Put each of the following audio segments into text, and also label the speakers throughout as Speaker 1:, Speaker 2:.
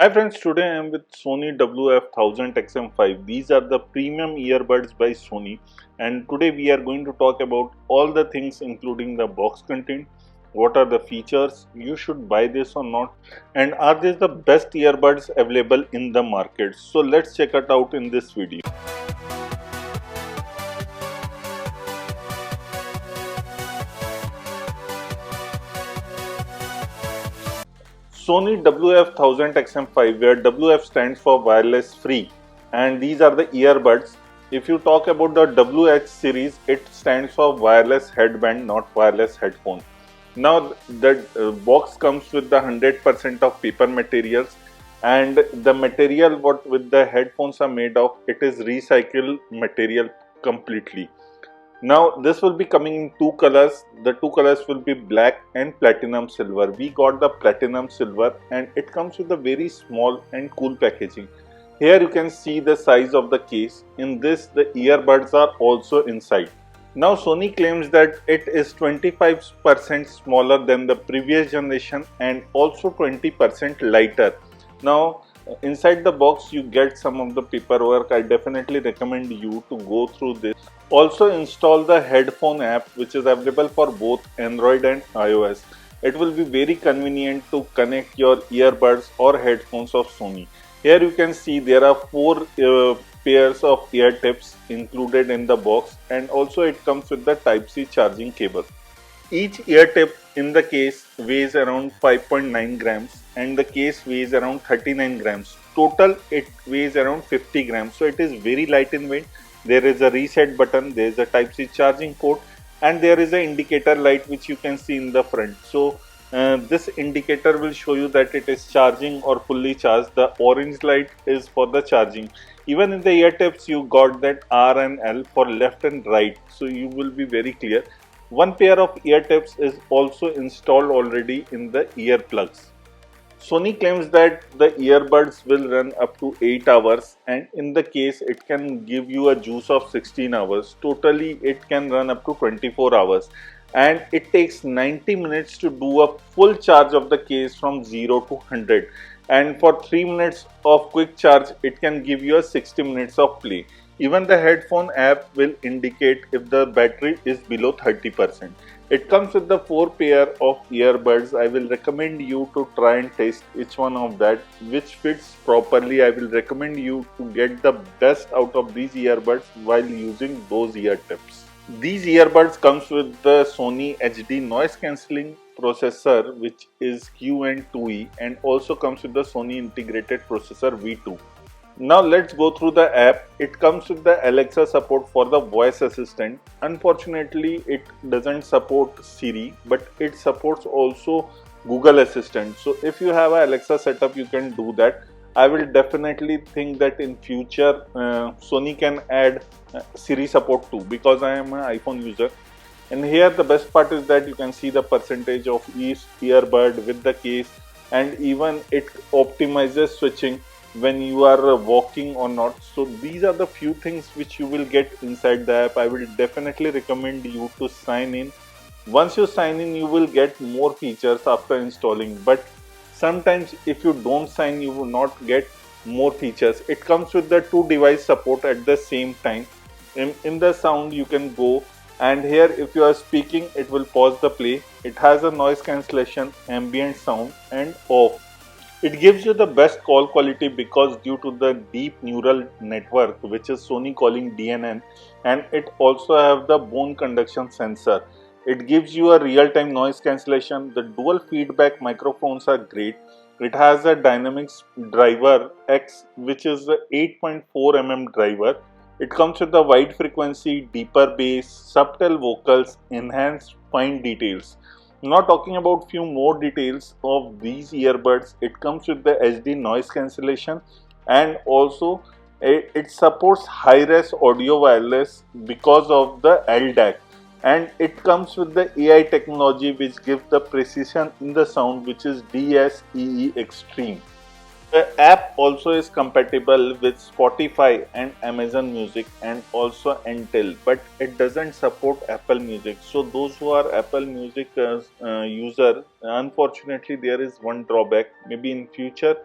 Speaker 1: Hi friends, today I am with Sony WF-1000XM5. These are the premium earbuds by Sony, and today we are going to talk about all the things including the box content, what are the features, you should buy this or not, and are these the best earbuds available in the market. So let's check it out in this video. Sony WF-1000XM5, where WF stands for wireless free, and these are the earbuds. If you talk about the WH series, it stands for wireless headband, not wireless headphone. Now the box comes with the 100% of paper materials, and the material what with the headphones are made of, it is recycled material completely. Now this will be coming in two colors. The two colors will be black and platinum silver. We got the platinum silver and it comes with a very small and cool packaging. Here you can see the size of the case. In this the earbuds are also inside. Now Sony claims that it is 25% smaller than the previous generation and also 20% lighter. Now inside the box you get some of the paperwork. I definitely recommend you to go through this. Also install the headphone app, which is available for both Android and iOS. It will be very convenient to connect your earbuds or headphones of Sony. Here you can see there are four pairs of ear tips included in the box, and also it comes with the Type-C charging cable. Each ear tip in the case weighs around 5.9 grams and the case weighs around 39 grams. Total it weighs around 50 grams. So it is very light in weight. There is a reset button, there is a Type-C charging port, and there is an indicator light which you can see in the front. So this indicator will show you that it is charging or fully charged. The orange light is for the charging. Even in the ear tips you got that R and L for left and right. So you will be very clear. One pair of ear tips is also installed already in the ear plugs. Sony claims that the earbuds will run up to 8 hours, and in the case it can give you a juice of 16 hours. Totally it can run up to 24 hours, and it takes 90 minutes to do a full charge of the case from 0 to 100, and for 3 minutes of quick charge it can give you a 60 minutes of play. Even the headphone app will indicate if the battery is below 30%. It comes with the 4 pair of earbuds. I will recommend you to try and test each one of that which fits properly. I will recommend you to get the best out of these earbuds while using those ear tips. These earbuds comes with the Sony HD noise cancelling processor, which is QN2E, and also comes with the Sony integrated processor V2. Now let's go through the app. It comes with the Alexa support for the voice assistant. Unfortunately, it doesn't support Siri, but it supports also Google Assistant. So if you have a Alexa setup, you can do that. I will definitely think that in future Sony can add Siri support too, because I am an iPhone user. And here the best part is that you can see the percentage of each earbud with the case, and even it optimizes switching when you are walking or not. So these are the few things which you will get inside the app. I will definitely recommend you to sign in. Once you sign in, you will get more features after installing, but sometimes if you don't sign, you will not get more features. It comes with the two device support at the same time. In the sound you can go, and here if you are speaking it will pause the play. It has a noise cancellation, ambient sound, and off. It gives you the best call quality because due to the deep neural network, which is Sony calling DNN, and it also have the bone conduction sensor. It gives you a real-time noise cancellation. The dual feedback microphones are great. It has a dynamics driver X, which is a 8.4 mm driver. It comes with the wide frequency, deeper bass, subtle vocals, enhanced fine details. Now talking about few more details of these earbuds, it comes with the HD noise cancellation, and also it supports high-res audio wireless because of the LDAC, and it comes with the AI technology which gives the precision in the sound, which is DSEE Extreme. The app also is compatible with Spotify and Amazon Music and also Intel, but it doesn't support Apple Music. So those who are Apple Music user, unfortunately there is one drawback. Maybe in future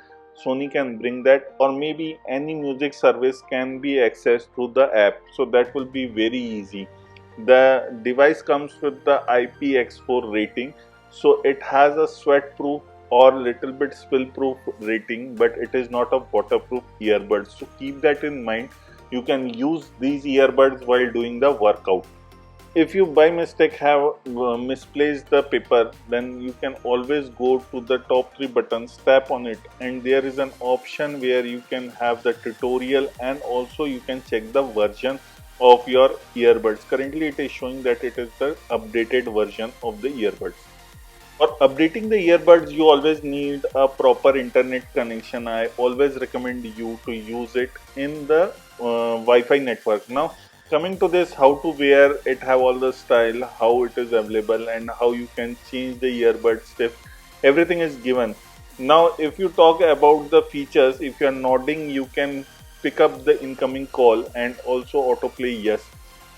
Speaker 1: Sony can bring that, or maybe any music service can be accessed through the app, so that will be very easy. The device comes with the IPX4 rating, so it has a sweat proof or little bit spill proof rating, but it is not a waterproof earbuds. So keep that in mind. You can use these earbuds while doing the workout. If you by mistake have misplaced the paper, then you can always go to the top three buttons, tap on it, and there is an option where you can have the tutorial, and also you can check the version of your earbuds. Currently it is showing that it is the updated version of the earbuds. For updating the earbuds, you always need a proper internet connection. I always recommend you to use it in the Wi-Fi network. Now, coming to this, how to wear it, have all the style, how it is available, and how you can change the earbuds if everything is given. Now, if you talk about the features, if you are nodding, you can pick up the incoming call and also autoplay yes.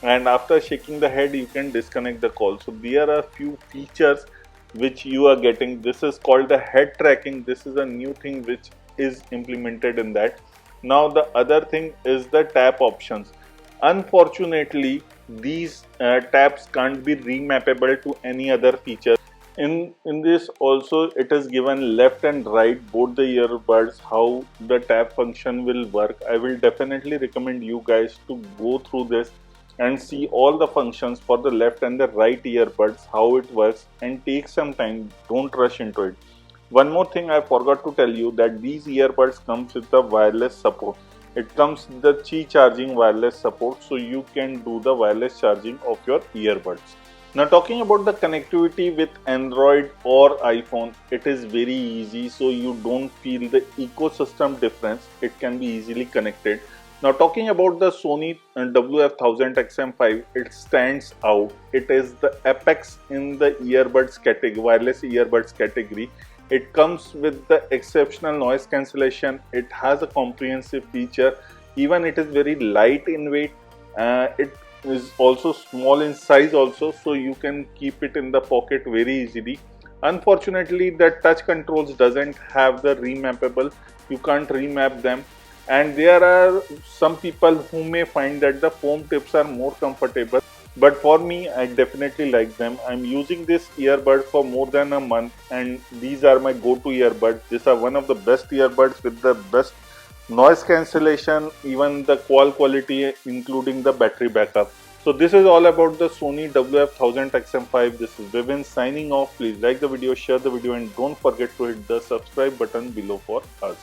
Speaker 1: And after shaking the head, you can disconnect the call. So there are a few features which you are getting. This is called the head tracking. This is a new thing which is implemented in that. Now the other thing is the tap options. Unfortunately, these taps can't be remappable to any other feature. In this also, it is given left and right both the earbuds, how the tap function will work. I will definitely recommend you guys to go through this and see all the functions for the left and the right earbuds, how it works, and take some time. Don't rush into it. One more thing I forgot to tell you, that these earbuds comes with the wireless support. It comes with the Qi charging wireless support, so you can do the wireless charging of your earbuds. Now talking about the connectivity with Android or iPhone, it is very easy, so you don't feel the ecosystem difference. It can be easily connected. Now talking about the Sony WF-1000XM5, it stands out. It is the apex in the earbuds category, wireless earbuds category. It comes with the exceptional noise cancellation. It has a comprehensive feature. Even it is very light in weight. It is also small in size also, so you can keep it in the pocket very easily. Unfortunately, the touch controls doesn't have the remappable. You can't remap them, and there are some people who may find that the foam tips are more comfortable, but for me, I definitely like them. I'm using this earbud for more than a month, and these are my go-to earbuds. These are one of the best earbuds with the best noise cancellation, even the quality, including the battery backup. So this is all about the Sony WF-1000XM5. This is Vivin signing off. Please like the video, share the video, and don't forget to hit the subscribe button below for us.